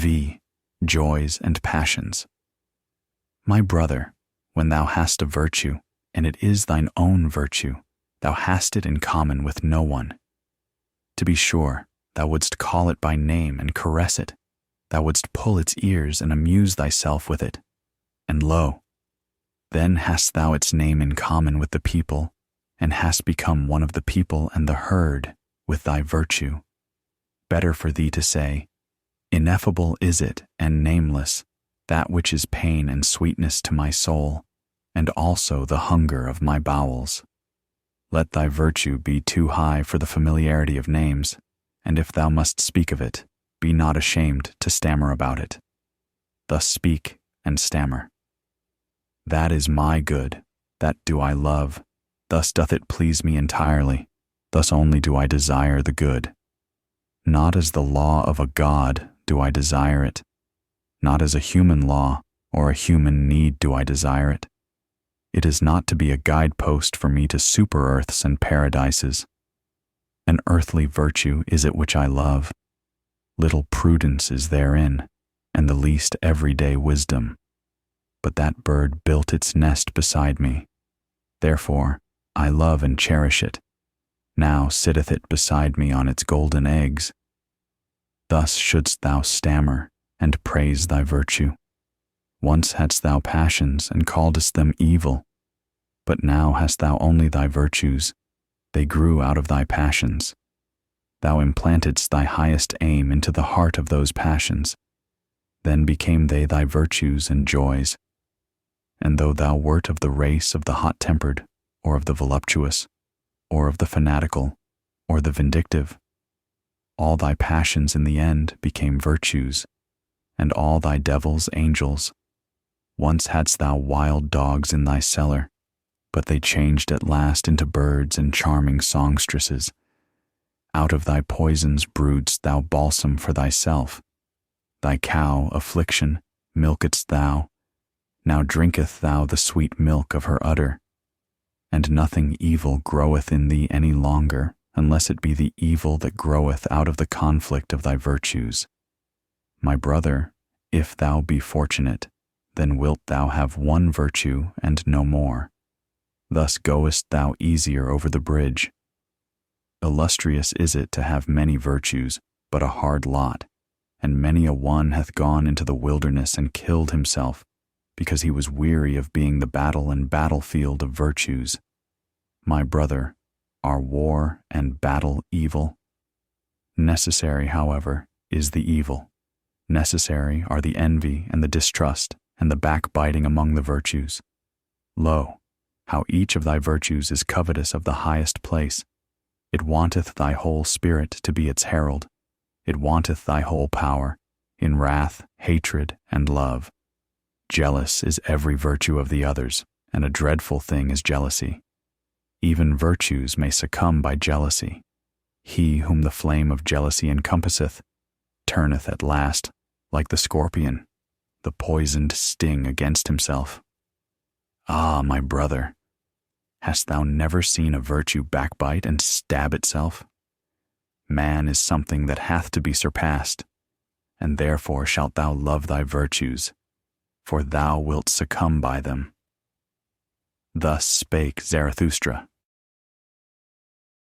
v. Joys and passions. My brother, when thou hast a virtue, and it is thine own virtue, thou hast it in common with no one. To be sure, thou wouldst call it by name and caress it. Thou wouldst pull its ears and amuse thyself with it. And lo, then hast thou its name in common with the people, and hast become one of the people and the herd with thy virtue. Better for thee to say, ineffable is it and nameless, that which is pain and sweetness to my soul, and also the hunger of my bowels. Let thy virtue be too high for the familiarity of names, and if thou must speak of it, be not ashamed to stammer about it. Thus speak and stammer. That is my good, that do I love, thus doth it please me entirely, thus only do I desire the good. Not as the law of a god do I desire it, not as a human law or a human need do I desire it. It is not to be a guidepost for me to super-earths and paradises. An earthly virtue is it which I love. Little prudence is therein, and the least everyday wisdom. But that bird built its nest beside me. Therefore, I love and cherish it. Now sitteth it beside me on its golden eggs. Thus shouldst thou stammer and praise thy virtue. Once hadst thou passions and calledst them evil, but now hast thou only thy virtues. They grew out of thy passions. Thou implantedst thy highest aim into the heart of those passions. Then became they thy virtues and joys. And though thou wert of the race of the hot-tempered, or of the voluptuous, or of the fanatical, or the vindictive, all thy passions in the end became virtues, and all thy devils angels. Once hadst thou wild dogs in thy cellar, but they changed at last into birds and charming songstresses. Out of thy poisons broodst thou balsam for thyself. Thy cow, affliction, milkedst thou. Now drinketh thou the sweet milk of her udder. And nothing evil groweth in thee any longer, unless it be the evil that groweth out of the conflict of thy virtues. My brother, if thou be fortunate, then wilt thou have one virtue and no more. Thus goest thou easier over the bridge. Illustrious is it to have many virtues, but a hard lot, and many a one hath gone into the wilderness and killed himself, because he was weary of being the battle and battlefield of virtues. My brother, are war and battle evil? Necessary, however, is the evil. Necessary are the envy and the distrust and the backbiting among the virtues. Lo, how each of thy virtues is covetous of the highest place. It wanteth thy whole spirit to be its herald. It wanteth thy whole power, in wrath, hatred, and love. Jealous is every virtue of the others, and a dreadful thing is jealousy. Even virtues may succumb by jealousy. He whom the flame of jealousy encompasseth, turneth at last, like the scorpion, the poisoned sting against himself. Ah, my brother, hast thou never seen a virtue backbite and stab itself? Man is something that hath to be surpassed, and therefore shalt thou love thy virtues, for thou wilt succumb by them. Thus spake Zarathustra.